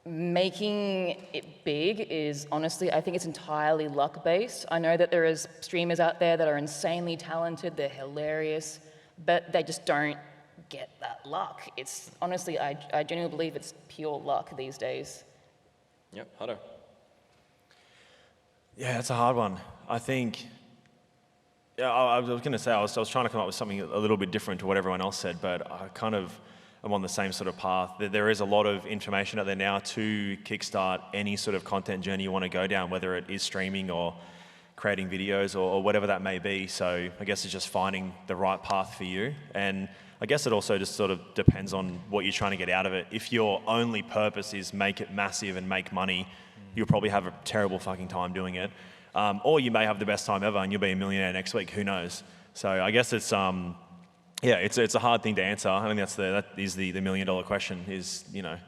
making it big is honestly, I think it's entirely luck-based. I know that there is streamers out there that are insanely talented, they're hilarious, but they just don't get that luck. It's honestly, I genuinely believe it's pure luck these days. Yep, Huddo. Yeah, it's a hard one. I think, I was going to say, I was trying to come up with something a little bit different to what everyone else said, but I kind of am on the same sort of path. There is a lot of information out there now to kickstart any sort of content journey you want to go down, whether it is streaming or creating videos or whatever that may be. So I guess it's just finding the right path for you. And I guess it also just sort of depends on what you're trying to get out of it. If your only purpose is make it massive and make money, you'll probably have a terrible fucking time doing it. Or you may have the best time ever and you'll be a millionaire next week, who knows? So I guess it's, it's a hard thing to answer. I think that is the $1 million question is,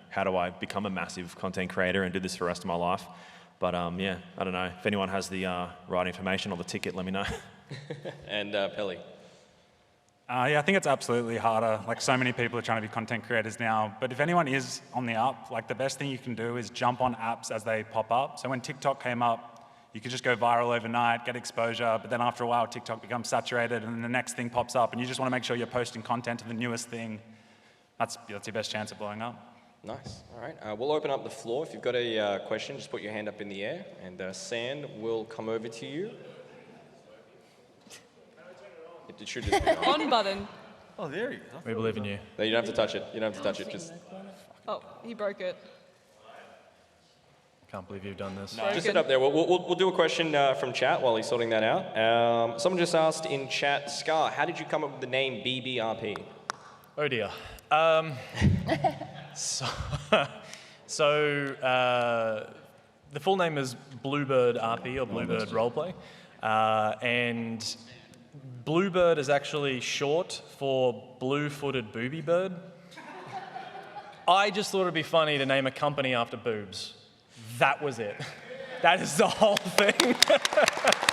how do I become a massive content creator and do this for the rest of my life? But I don't know. If anyone has the right information or the ticket, let me know. And Pelly? I think it's absolutely harder. Like so many people are trying to be content creators now. But if anyone is on the up, like the best thing you can do is jump on apps as they pop up. So when TikTok came up, you could just go viral overnight, get exposure, but then after a while, TikTok becomes saturated and the next thing pops up and you just want to make sure you're posting content to the newest thing. That's your best chance of blowing up. Nice. All right. We'll open up the floor. If you've got a question, just put your hand up in the air and Sand will come over to you. It should just be on. On button. Oh, there you go. We believe in you. No, you don't have to touch it. You don't have to touch it. Just Oh, he broke it. Can't believe you've done this. just sit up there. We'll do a question from chat while he's sorting that out. Someone just asked in chat, Scar, how did you come up with the name BBRP? Oh dear. So the full name is Bluebird RP or Bluebird Roleplay, and Bluebird is actually short for blue-footed booby bird. I just thought it'd be funny to name a company after boobs. That was it. That is the whole thing.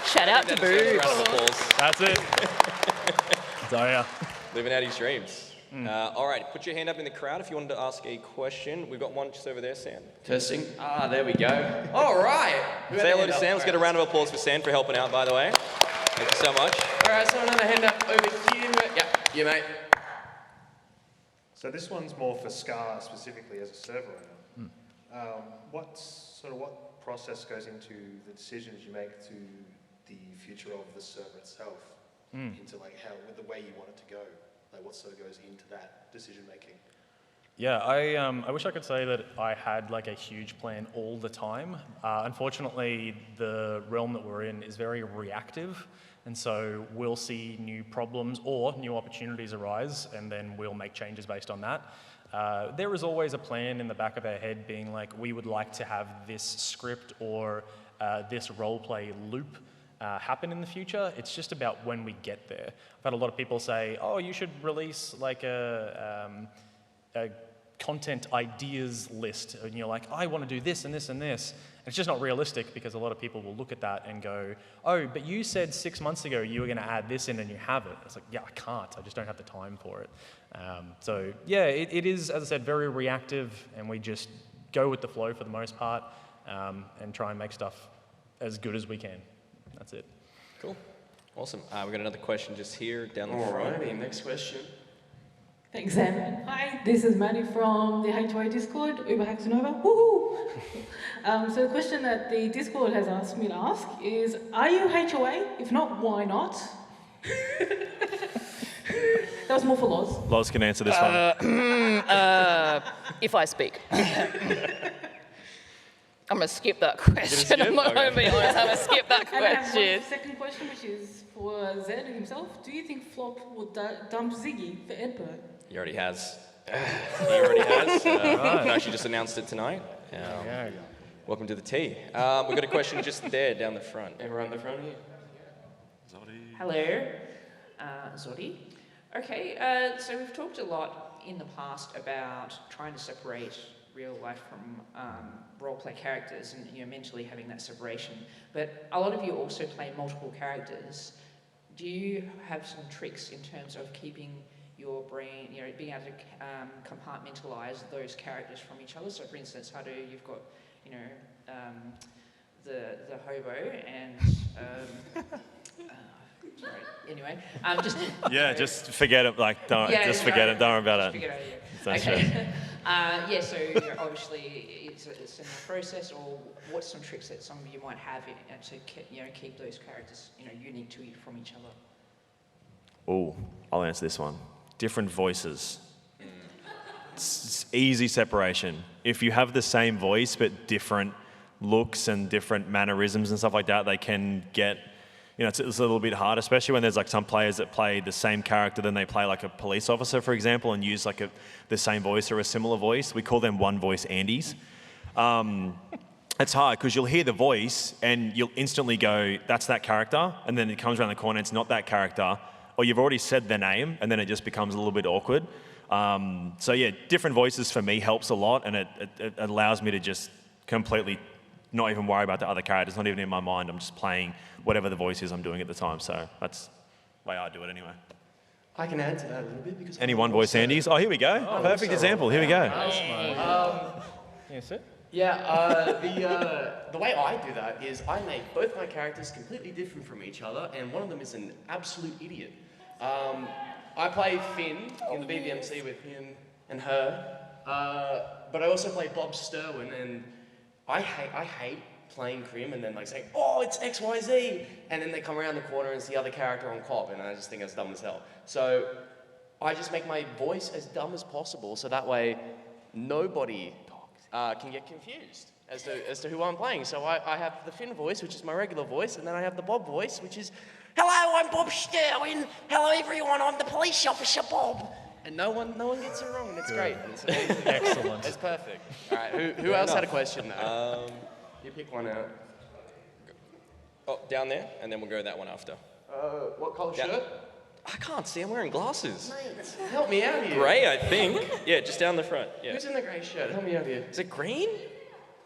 Shout out to boobs. Round of applause. That's it. So yeah. Living out his dreams. All right, put your hand up in the crowd if you wanted to ask a question. We've got one just over there, Sam. Testing. There we go. All right. Say hello to Sam. Let's get a round of applause for Sam for helping out, by the way. Thank you so much. All right, so another hand up over here. Yeah, you mate. So this one's more for Scar specifically as a server owner. What process goes into the decisions you make to the future of the server itself? into like how with the way you want it to go? Like what sort of goes into that decision making? Yeah, I wish I could say that I had like a huge plan all the time. Unfortunately, the realm that we're in is very reactive, and so we'll see new problems or new opportunities arise, and then we'll make changes based on that. There is always a plan in the back of our head being like, we would like to have this script or this roleplay loop happen in the future. It's just about when we get there. I've had a lot of people say, oh, you should release like a content ideas list, and you're like, I want to do this and this and this. And it's just not realistic because a lot of people will look at that and go, oh, but you said 6 months ago you were going to add this in and you have it. It's like, yeah, I can't. I just don't have the time for it. So yeah, it is, as I said, very reactive, and we just go with the flow for the most part and try and make stuff as good as we can. That's it. Cool. Awesome. We've got another question just here down the front. Alrighty, next question. Thanks, Sam. Hi, this is Maddie from the HOA Discord, Uber Hacks and Over. Woohoo! So the question that the Discord has asked me to ask is, are you HOA? If not, why not? That was more for Loz. Loz can answer this one. If I speak. I'm going to skip that question. I'm not going to be honest. I'm going to skip that And I have question. one second question, which is for Zed himself. Do you think Flop would dump Ziggy for Edbert? He already has. He already has. He actually just announced it tonight. Welcome to the tea. We've got a question just there down the front. Everyone in the front here. Hello, Zoddy. Okay, so we've talked a lot in the past about trying to separate real life from roleplay characters and mentally having that separation. But a lot of you also play multiple characters. Do you have some tricks in terms of keeping your brain, being able to compartmentalize those characters from each other? So, for instance, Huddo, you've got, the hobo and. Sorry. Anyway, just. Yeah, just forget it. Like, don't forget it. Don't worry about it. Forget it. That's Okay. So obviously it's in the process, or what's some tricks that some of you might have to keep those characters unique to from each other? Oh, I'll answer this one. Different voices. It's easy separation. If you have the same voice but different looks and different mannerisms and stuff like that, they can get, it's a little bit hard, especially when there's like some players that play the same character, then they play like a police officer, for example, and use like the same voice or a similar voice. We call them one voice Andys. It's hard because you'll hear the voice and you'll instantly go, that's that character, and then it comes around the corner, it's not that character, or you've already said their name, and then it just becomes a little bit awkward. So yeah, different voices for me helps a lot, and it allows me to just completely not even worry about the other characters, not even in my mind. I'm just playing whatever the voice is I'm doing at the time. So that's the way I do it anyway. I can add to that a little bit because any one voice Andys? Oh, here we go. Perfect example. Here we go. Yes, sir. Yeah, the way I do that is I make both my characters completely different from each other, and one of them is an absolute idiot. I play Finn in the BBMC with him and her, but I also play Bob Sterwin, and I hate playing Crim and then like saying, oh, it's XYZ, and then they come around the corner and it's the other character on COP, and I just think it's dumb as hell. So I just make my voice as dumb as possible, so that way nobody can get confused as to who I'm playing. So I have the Finn voice, which is my regular voice, and then I have the Bob voice, which is, hello, I'm Bob Sterwin. Hello, everyone, I'm the police officer, Bob. And no one gets it wrong, and it's great. And it's amazing. Excellent. It's perfect. All right, who else had a question though? You pick one out. Oh, down there, and then we'll go that one after. What colour shirt? I can't see, I'm wearing glasses. Mate, help me out here. Grey, I think. Yeah, just down the front. Yeah. Who's in the grey shirt? Help me out here. Is it green?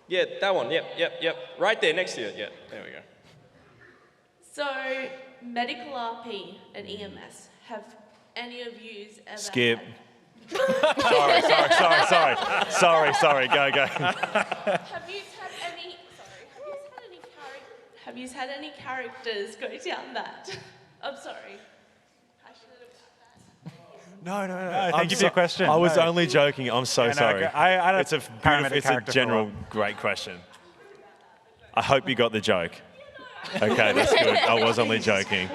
Yeah, that one. Yep. Right there, next to it. Yeah, there we go. So, medical RP and EMS, have any of you ever Skip. had... Sorry. Go. Have you had any characters go down that? I'm sorry. No, thank you for your question. I was only joking. I'm so sorry. It's a general great question. I hope you got the joke. Okay, that's good. I was only joking.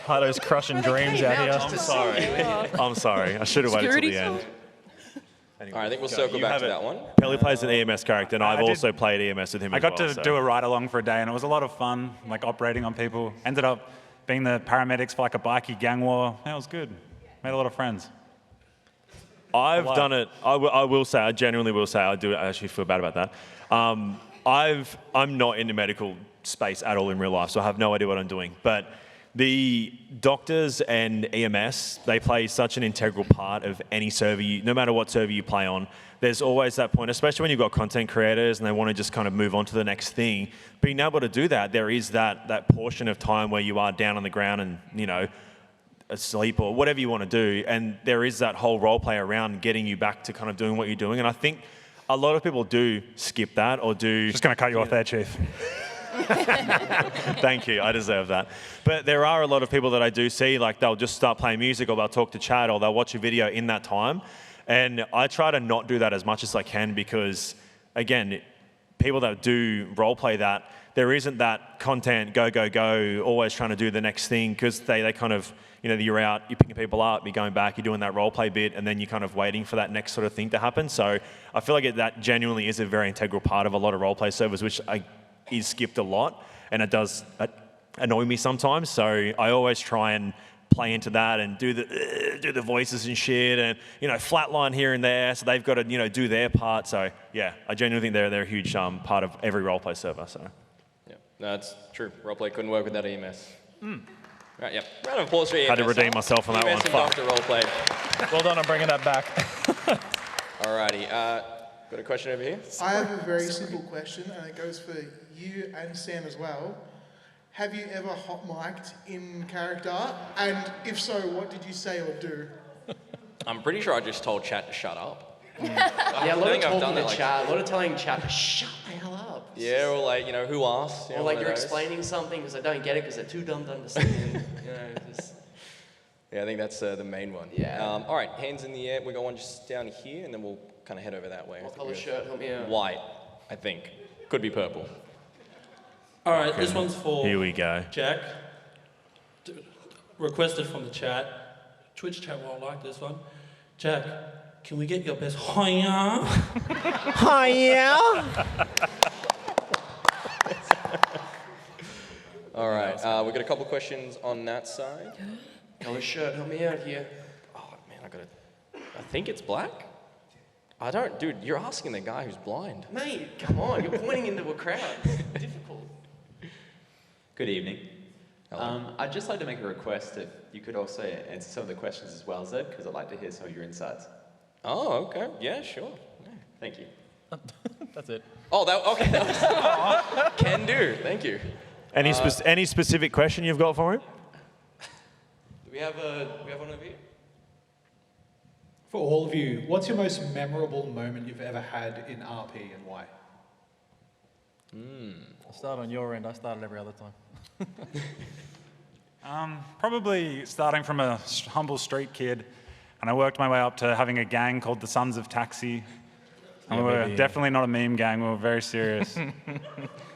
Heyimzed's crushing dreams out here. I'm sorry. I'm sorry. I should have waited till the end. All right, I think we'll circle back to that one. Pelly plays an EMS character, and I've also played EMS with him I as got well. to do a ride-along for a day, and it was a lot of fun, like operating on people. Ended up being the paramedics for like a bikie gang war. That was good. Made a lot of friends. I've done it. I will say, I genuinely will say, I actually feel bad about that. I'm not in the medical space at all in real life, so I have no idea what I'm doing. But the doctors and EMS, they play such an integral part of any server, no matter what server you play on. There's always that point, especially when you've got content creators and they want to just kind of move on to the next thing. Being able to do that, there is that portion of time where you are down on the ground and, you know, asleep or whatever you want to do. And there is that whole role play around getting you back to kind of doing what you're doing. And I think a lot of people do skip that or do... Just going to cut you off there, Chief. Thank you, I deserve that. But there are a lot of people that I do see, like they'll just start playing music or they'll talk to chat or they'll watch a video in that time. And I try to not do that as much as I can because, again, people that do roleplay that, there isn't that content, go, go, go, always trying to do the next thing because they kind of, you know, you're out, you're picking people up, you're going back, you're doing that roleplay bit, and then you're kind of waiting for that next sort of thing to happen. So I feel like that genuinely is a very integral part of a lot of roleplay servers, which is skipped a lot, and it does annoy me sometimes. So I always try and play into that and do the voices and shit, and you know, flatline here and there. So they've got to, you know, do their part. So yeah, I genuinely think they're a huge part of every roleplay server. So yeah, no, that's true. Roleplay couldn't work without EMS. Right, yeah. Round of applause for EMS. Had to redeem myself on that EMS one. and Dr. Roleplay. Well done on bringing that back. Alrighty, got a question over here? I have a very simple question, and it goes for you and Sam as well. Have you ever hot mic'd in character? And if so, what did you say or do? I'm pretty sure I just told chat to shut up. Yeah, a lot of talking to chat, a lot of telling chat to shut the hell up. Yeah, or like, you know, who asked? You or know, like you're explaining something because I don't get it because they're too dumb to understand. You know, just... Yeah, I think that's the main one. Yeah. All right, hands in the air. We got one just down here, and then we'll kind of head over that way. What colour shirt? Help me out. White, I think. Could be purple. All right, this one's for Here we go. Jack. Requested from the chat. Twitch chat will like this one. Jack, can we get your best hiya? Hiya! All right, we got a couple questions on that side. Colour shirt, help me out here. Oh man, I think it's black. I don't, dude. You're asking the guy who's blind. Mate, come on, you're pointing into a crowd. It's difficult. Good evening. I'd just like to make a request if you could also answer some of the questions as well, Zed, because I'd like to hear some of your insights. Oh, okay. Yeah, sure. Yeah. Thank you. That's it. Oh, okay. That was can do. Thank you. Any specific question you've got for him? Do we have one over here? For all of you, what's your most memorable moment you've ever had in RP and why? I'll start on your end. I started every other time. Probably starting from a humble street kid, and I worked my way up to having a gang called the Sons of Taxi. And we were definitely not a meme gang, we were very serious.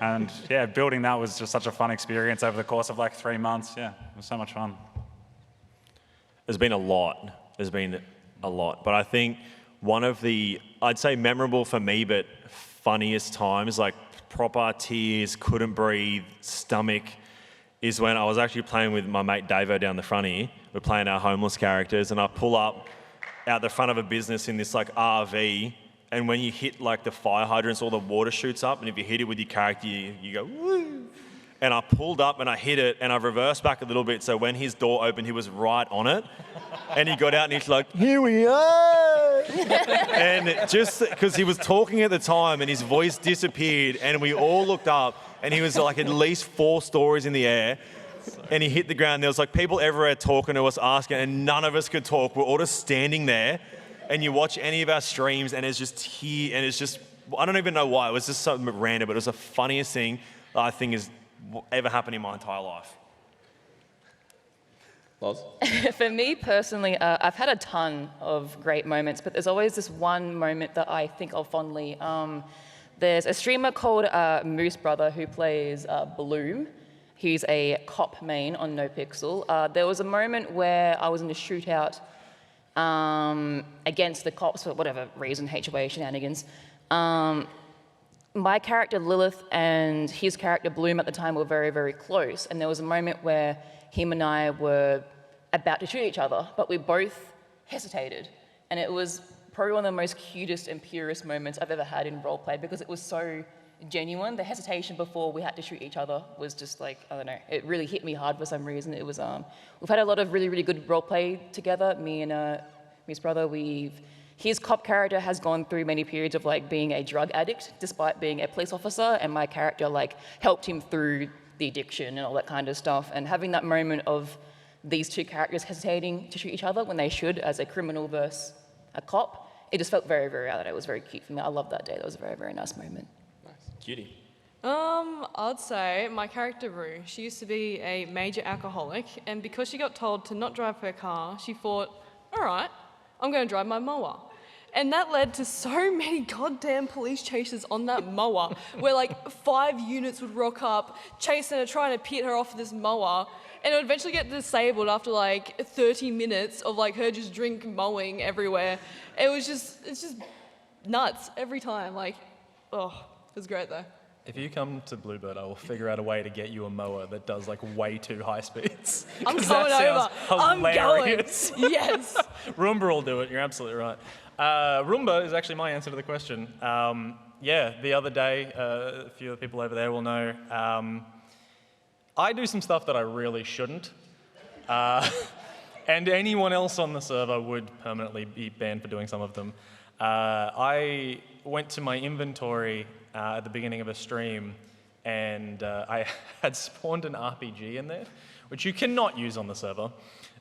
And yeah, building that was just such a fun experience over the course of like 3 months. Yeah, it was so much fun. There's been a lot. But I think one of the, I'd say memorable for me, but funniest times, like proper tears, couldn't breathe, stomach, is when I was actually playing with my mate Davo down the front here. We're playing our homeless characters, and I pull up out the front of a business in this like RV, and when you hit like the fire hydrants, all the water shoots up, and if you hit it with your character, you go, woo. And I pulled up and I hit it, and I reversed back a little bit, so when his door opened, he was right on it. And he got out and he's like, here we are. And just because he was talking at the time and his voice disappeared, and we all looked up, and he was like at least 4 stories in the air, and he hit the ground. There was like people everywhere talking to us, asking, and none of us could talk. We're all just standing there, and you watch any of our streams, and it's just here, and it's just, I don't even know why. It was just something random, but it was the funniest thing that I think has ever happened in my entire life. Loz? For me personally, I've had a ton of great moments, but there's always this one moment that I think of fondly. There's a streamer called Moose Brother who plays Bloom. He's a cop main on NoPixel. There was a moment where I was in a shootout against the cops for whatever reason, HOA shenanigans. My character Lilith and his character Bloom at the time were very, very close, and there was a moment where him and I were about to shoot each other, but we both hesitated, and it was probably one of the most cutest and purest moments I've ever had in roleplay because it was so genuine. The hesitation before we had to shoot each other was just like, I don't know, it really hit me hard for some reason. It was, we've had a lot of really, really good roleplay together, me and his brother. His cop character has gone through many periods of like being a drug addict despite being a police officer, and my character like helped him through the addiction and all that kind of stuff. And having that moment of these two characters hesitating to shoot each other when they should as a criminal versus a cop, it just felt very, very, I don't know, it was very cute for me. I loved that day. That was a very, very nice moment. Nice. Cutie. I'd say my character Rue, she used to be a major alcoholic, and because she got told to not drive her car, she thought, all right, I'm going to drive my mower. And that led to so many goddamn police chases on that mower, where like 5 units would rock up, chasing her, trying to pit her off this mower, and it would eventually get disabled after like 30 minutes of like her just drink mowing everywhere. It's just nuts every time. Like, oh, it was great though. If you come to Bluebird, I will figure out a way to get you a mower that does like way too high speeds. I'm 'Cause coming that over. sounds I'm going. hilarious. Yes. Roomba will do it. You're absolutely right. Roomba is actually my answer to the question. Yeah, the other day, a few of the people over there will know, I do some stuff that I really shouldn't. And anyone else on the server would permanently be banned for doing some of them. I went to my inventory at the beginning of a stream, and I had spawned an RPG in there, which you cannot use on the server.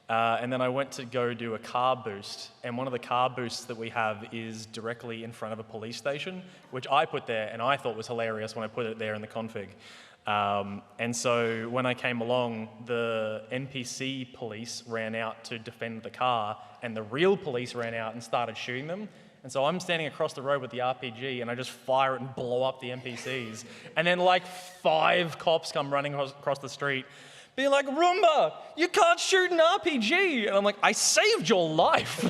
And then I went to go do a car boost, and one of the car boosts that we have is directly in front of a police station, which I put there, and I thought was hilarious when I put it there in the config. And so when I came along, the NPC police ran out to defend the car, and the real police ran out and started shooting them. And so I'm standing across the road with the RPG, and I just fire it and blow up the NPCs. And then like 5 cops come running across the street, being like, Roomba, you can't shoot an RPG. And I'm like, I saved your life.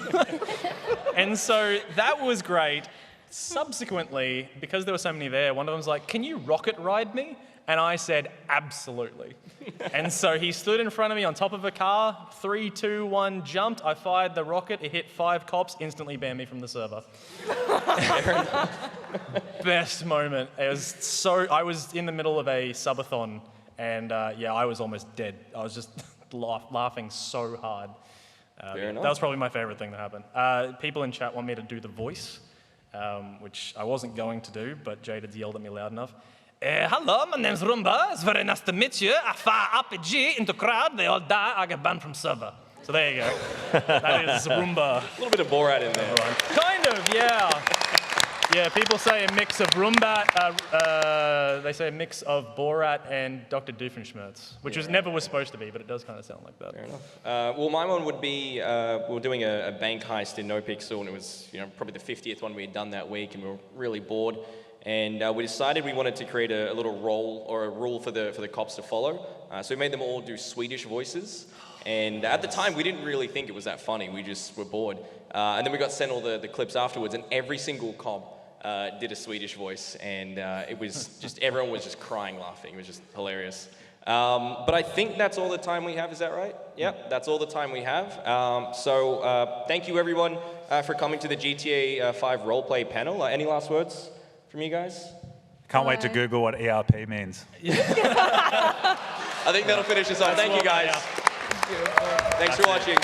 And so that was great. Subsequently, because there were so many there, one of them was like, can you rocket ride me? And I said, absolutely. And so he stood in front of me on top of a car, 3, 2, 1, jumped. I fired the rocket, it hit 5 cops, instantly banned me from the server. Best moment. It was so, I was in the middle of a subathon, and yeah, I was almost dead. I was just laughing so hard. Fair enough. That was probably my favorite thing that happened. People in chat want me to do the voice, which I wasn't going to do, but Jaded's yelled at me loud enough. Hello, my name's Roomba. It's very nice to meet you. I fire RPG into crowd. They all die. I get banned from server. So there you go. That is Roomba. A little bit of Borat in there. Kind of, yeah. Yeah, people say a mix of Roomba. They say a mix of Borat and Dr. Doofenshmirtz, which never was supposed to be, but it does kind of sound like that. Fair enough. Well, my one would be, we were doing a bank heist in NoPixel, and it was probably the 50th one we had done that week, and we were really bored. And we decided we wanted to create a little role or a rule for the cops to follow. So we made them all do Swedish voices. And at the time, we didn't really think it was that funny. We just were bored. And then we got sent all the clips afterwards, and every single cop did a Swedish voice. And it was just, everyone was just crying laughing. It was just hilarious. But I think that's all the time we have. Is that right? Yep, that's all the time we have. So thank you, everyone, for coming to the GTA 5 roleplay panel. Any last words from you guys? Can't wait to Google what ERP means. I think that'll finish us off. Thank you, guys. Thanks for watching.